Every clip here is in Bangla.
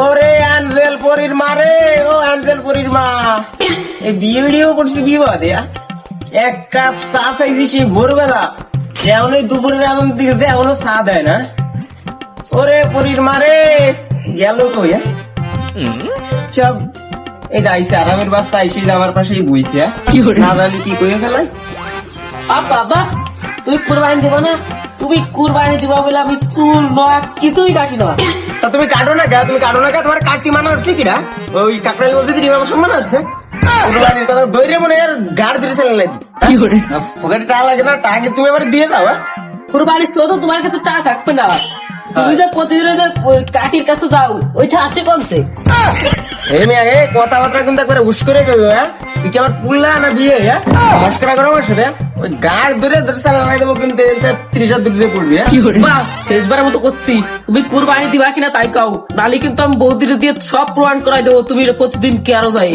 ওরে অ্যাঞ্জেল পরীর মা রে, ও অ্যাঞ্জেল পরীর মা, এই ভিডিও করছি বিবাদে এক কাপ চা চাইছি সেই ভোরবেলা, এমন দুপুরের এমন দিকে এমনও চা দেয় না। ওরে পরীর মা রে, গেল কই সব এই আইসে আরামের বাচ্চা আইসি আমার পাশেই বইছে, না জানি কি কইয়া ফেলাই। বাবা তুমি কুরবানি দিবা না? তুমি কুরবানি দিবা বলে আমি চুল নয়া কিছুই কাটি না। তা তুমি কাটো না কে? তুমি কাটো না কে? তোমার কাটতি মানা হচ্ছে কিনা? ওই কাকড়াই বলতে দিদি আমার সম্মান আছে কুরবানির কথা ধৈর্য মনে আর গাড় ধরে ফেলে লাগি ফোকাটে টাকা লাগে না, টাকা তুমি আমার দিয়ে দাও। কুরবানি শুধু তোমার কাছে টাকা থাকবে না, তুমি যে প্রতিদিন কাটির কাছে যাও ওইটা আসে কমছে। এই মেয়ে কথাবার্তা কিন্তু একবারে হুশ করে কইব। তুই কি আমার পুল্লা না বিয়ে? মস্করা করো আমার সাথে? ওই গাড় ধরে চালাই দেবো কিন্তু 30,000 দূরে পড়বি। বাহ, শেষবারের মতো করছি, তুমি কুরবানি দিবা কিনা তাই কাও, নালে কিন্তু আমি বৌদিরে দিয়ে সব প্রমাণ করাই দেবো তুমি প্রতিদিন কে আরো যাই।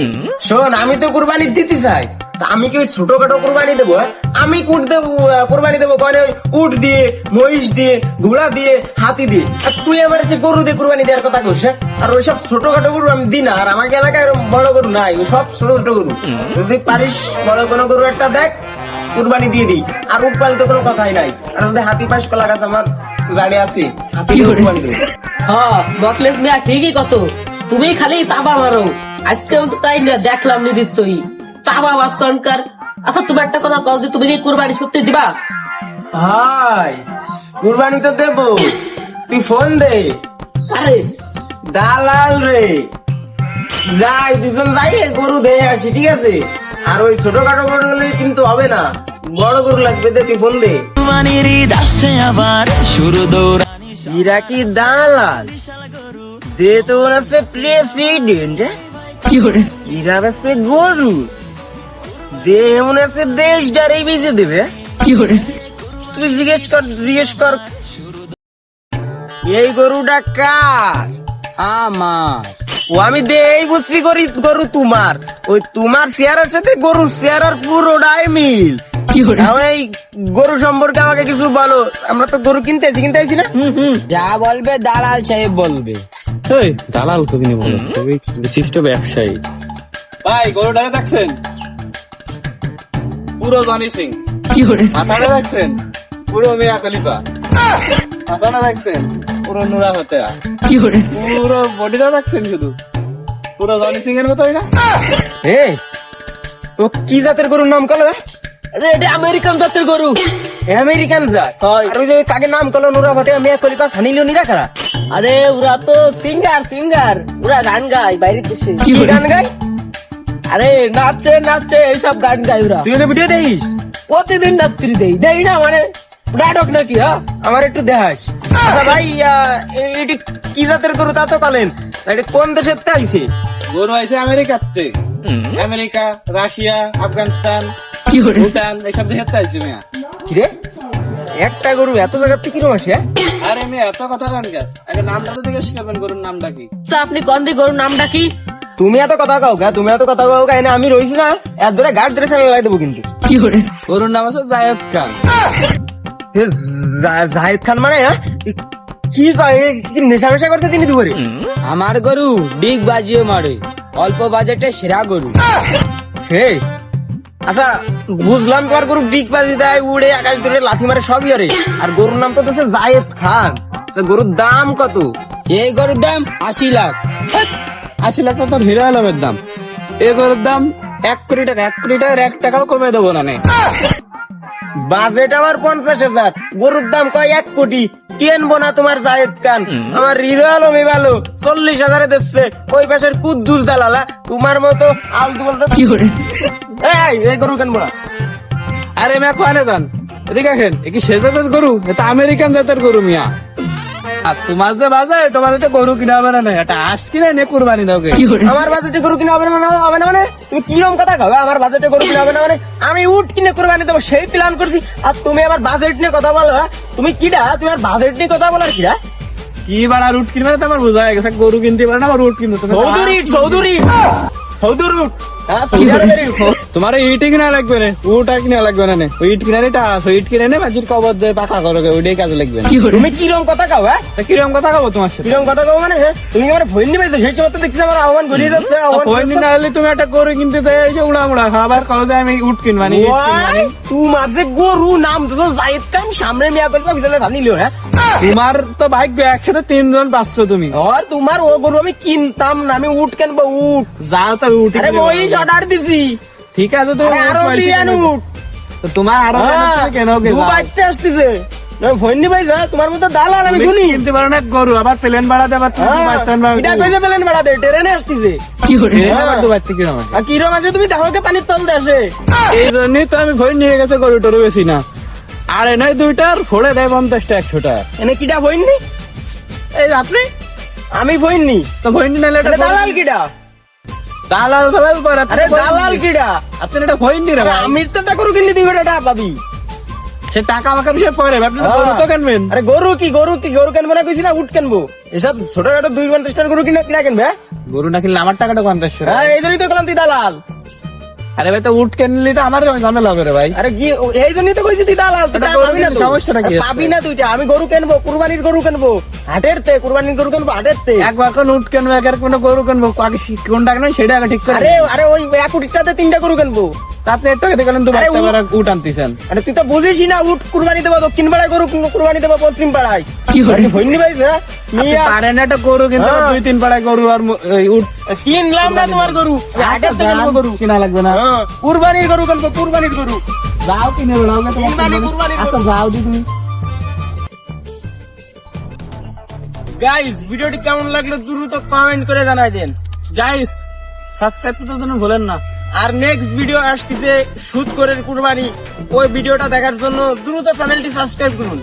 শোন, আমি তো কুরবানি দিতে চাই, তা আমি কি ওই ছোটখাটো কুরবানি দেবো? আমি উঠ দেবো কুরবানি দেবো কনে? ওই উঠ দিয়ে, মহিষ দিয়ে, ঘোড়া দিয়ে, হাতি দিয়ে। আর তুই আমার সে গরু দিয়ে কুরবানি দেওয়ার কথা কইস? আর ওইসব ছোটখাটো গরু আমি দিই না। আর আমাকে এলাকায় বড় গরু নাই, সব ছোট ছোট গরু। যদি পারিস বড় কোনো গরু একটা দেখ, কুরবানি দিয়ে দিই। আর উঠ পালি তো কোনো কথাই নাই। আর যদি হাতি পাশ কলা গাছ আমার গাড়ি আছে, হাতি দিয়ে কুরবানি দেবো। হ্যাঁ বকলেস মিয়া ঠিকই কত, তুমি খালি চাপা মারো। আজকে আমি তো তাই না দেখলাম নিদিষ্টই চাপা বাসকনকার। আচ্ছা তুমি একটা কথা কও যে তুমি কি কুরবানি সত্যি দিবা? হাই, কুরবানি তো দেবো, তুই ফোন দে। আরে দালাল রে, যাই দুজন যাই গরু দিয়ে আসি, ঠিক আছে? আর ওই ছোটখাটো গরু হলে কিন্তু হবে না, বড় গরু লাগবে, দে তুই ফোন দে। এরা কি দালাল? দে তো ওরা প্রেসিডেন্ট, এরা আসবে গরু দে, মনে আছে দেশটারই বেঁচে দেবে। তুই জিজ্ঞেস কর এই গরুটা কার? আমার। ও আমি দেই বুঝছি গরু তোমার, ওই তোমার চেয়ারের সাথে গরুর চেয়ারের পুরোটাই মিল। এই গরু সম্পর্কে আমাকে কিছু বলো, আমরা তো গরু কিনতে আইছি না? যা বলবে দালাল সাহেব বলবে। দালাল কবি বলো, খুবই বিশিষ্ট ব্যবসায়ী। ভাই গরুটারে দেখছেন? পুরো জনি সিং। মাথাটা দেখছেন? পুরো মিয়া খলিফা। মাথাটা দেখছেন? পুরো নুরা ফতেয়া। পুরো বডিটা দেখছেন শুধু পুরো জনি সিং এর মতোই না? ও কি জাতের গরুর নাম কলো? এটা আমেরিকান জাতের গরু। আমেরিকান জাত? আর ওই যে কাকে নাম কলো নুরা ফতেয়া, মিয়া খলিফা, সানি লিওনি রাখারা? আরে ওরা তো সিঙ্গার, ওরা গান গায় বাইরে দেশে। কি গান গায়? আরে নাচে এইসব গান গায় ওরা। তুই ভিডিও দেখিস? প্রতিদিন রাত্রি দেই না, মানে নাটক নাকি? হ্যাঁ আমার একটু দেখাস। আচ্ছা ভাই, এটি কি জাতের গরু তা তো বলেন, এটা কোন দেশের আইছে? গরু আইছে আমেরিকাতে। আমেরিকা, রাশিয়া, আফগানিস্তান, ভুটান এইসব দেশের তো আইছে মিয়া। রে একটা গরু এত জায়গা থেকে কিরম আসে? আরে মিয়া এত কথা গান গায়, আগে নামটা তো জিজ্ঞেস করবেন গরুর নামটা কি? আপনি কোন দিয়ে গরুর নামটা কি? তুমি এত কথা কাও গা, এনে আমি রইছি না, এত ধরে গাড় ধরে ফেলে লাই দেবো কিন্তু। গরুর নাম আছে জায়েদ খান। জাহিদ খান মানে? কি নেশা মেশা করতে তিনি দুপুরে? আমার গরু ডিগ বাজিয়ে মারে, অল্প বাজেটে সেরা গরু। হে আচ্ছা বুঝলাম, তোমার গরু ডিগ বাজি দেয়, উড়ে আকাশ ধরে লাথি মারে, সবই আরে। আর গরুর নাম তো হচ্ছে জায়েদ খান, গরুর দাম কত? এই গরুর দাম 80 লাখ। 80 লাখ তো তোর হিরো আলমের দাম। এই গরুর দাম 1 কোটি টাকা। 1 কোটি টাকার 1 টাকাও কমে দেবো না। বাজেট আমার 50,000, গরুর দাম কয় 1 কোটি। কিনবো না তোমার জায়েদ খান, আমার হৃদয় আলমই ভালো, 40,000 দিচ্ছে। ওই পাশের কুদ্দুস দালালা তোমার মতো আলতু বলতে। এই গরু কেনবো না। আরে মিয়া কোয়ানে যান, এদিকে আসেন। এ কি সে জাতের গরু? এটা আমেরিকান জাতের গরু মিয়া। আর তোমার যে বাজারে, তোমার একটা গরু কিনা হবে না, এটা হাঁস কিনে নিয়ে কুরবানি দাও। আমার বাজেটে গরু কিনা হবে না মানে? তুমি কিরম কথা খাবে? আমার বাজেটে গরু কিনা হবে না মানে? আমি উঠ কিনে কুরবানি দেবো সেই প্ল্যান করছি, আর তুমি আবার বাজেট নিয়ে কথা বলো? তুমি কিডা? তুমি আর বাজেট নিয়ে কথা বলার কিডা? কি বাড়া রুট কিনবে না? তোমার বোঝা গেছে গরু কিনতে পারে না, আমার রুট কিনতে। চৌধুরী উঠ, হ্যাঁ তোমার ইট কিনা লাগবে না, ওটা কিনা লাগবে না, ওই ইট কিনে টা আছে, ইট কিনে নে মাঝির কবর দিয়ে পাকা করো, ওইটাই কাজে লাগবে না। তুমি কিরকম কথা কাও হ্যাঁ? তা কিরকম কথা কবো তোমার সাথে? কিরকম কথা কাও মানে হ্যাঁ? তুমি আমার ভয় নিয়ে পাইছো, সেই সময় তো দেখছি আমার আহ্বান ঘুরিয়ে যাচ্ছে, আহ্বান ওই দিন না হলে তুমি একটা গরু কিনতে দেয়, এই যে উড়া মুড়া খাবার করো যে আমি উঠ কিনবানি, ইট কিনবানি। তোমার যে গরু নাম তো জায়েদ খান, সামনে মিয়া করবা বিছানা জানিলিও হ্যাঁ? তোমার তো ভাগ্য একসাথে 3 জন পাচ্ছ তুমি। তোমার ও গরু আমি কিনতাম না, আমি উঠ কেনবো উঠ। যাও তো উঠে আরে মহিষ অর্ডার দিছি, ঠিক আছে তুমি আরে আরো উঠ বিয়ান কিনে উঠ। তো তোমার আরো হ্যাঁ, কেন দু বাচ্চা আসতেছে, ভয় নি পাইছো হ্যাঁ? তোমার মতো দালাল আমি শুনি। কিনতে পারো না গরু, আবার প্লেন ভাড়া দেবার এটা কইতে পেলেন বেড়া দে, ট্রেনে আসতেছে। কিরম আর কিরম আছে তুমি দেখো কে পানির তল দেশে। এই জন্যই তো আমি ভয় নিয়ে গেছে গরু টরু বেশি না, আর এনে দুইটার ফোড়ে দেয় 50টা 100টা। এনে কিটা ভইননি? এই আপনি আমি ভইননি তো ভয় নিয়ে নাহলে এটা দালাল কিটা? দালাল দালাল করে আরে দালাল কিটা? আপনি এটা ভয় নি রে আরে ভাই। আমি তো টাকা করে কিনলে দিবে এটা পাবি। সে টাকা আমাকে বিষয় পরে আপনি তো গরু তো কিনবেন। আরে গরু কি গরু কেনবো না কইছি না, উঠ কেনবো। এসব ছোটখাটো 2-50 গরু কিনা কেনবে হ্যাঁ? গরু না কিনলে আমার টাকাটা 50 হ্যাঁ এই জন্যই তো গেলাম তুই দালাল। আরে ভাই তো উঠ কিনলি তো আমার ঝামেলা হবে রে ভাই। আরে কি এই জন্যই তো কইছি তুই দালাল, তুই এটা টাকা গরু পাবি না কিনলে তো। সমস্যাটা কি আছে? পাবি না তুইটা, আমি গরু কেনবো, কুরবানির গরু কেনবো, হাটের তে কুরবানির গরু কেনবো, হাটের তে। একবার কোন উঠ কিনবো, একবার কোন গরু কিনবো, আগে কোনটা কিনবো সেটা আগে ঠিক করে। আরে আরে ওই 1 কোটিটাতে 3টা গরু কেনবো। আপনি একটা কেটে গেলেন তো আরে বাচ্চা বেড়া উঠ আনতেছেন। আরে তুই তো বুঝিসই না, উঠ কুরবানি দেবো দক্ষিণ পাড়ায়, গরু কুরবানি দেবো পশ্চিম পাড়ায়। ভইনি ভাই হ্যাঁ? আপনি মিয়া পারেন একটা গরু কিনতে, হ্যাঁ। 2-3 পাড়ায় গরু আর এই উঠ কিনলাম না তোমার গরু, হাটের থেকে কেনবো গরু। কিনা লাগবে না। হ্যাঁ, কুরবানির গরু কেনবো, কুরবানির গরু। যাও কিনে বেড়াও না তোমার কুরবানি, কুরবানি আচ্ছা গরু। যাও দি তুমি। গাইস ভিডিওটি কেমন লাগলো দ্রুত কমেন্ট করে জানাই দেন। গাইস সাবস্ক্রাইব করতে যেন ভুলেন না। আর নেক্সট ভিডিও আসতেছে সুদ করে কুরবানি, ওই ভিডিওটা দেখার জন্য দ্রুত চ্যানেলটি সাবস্ক্রাইব করুন।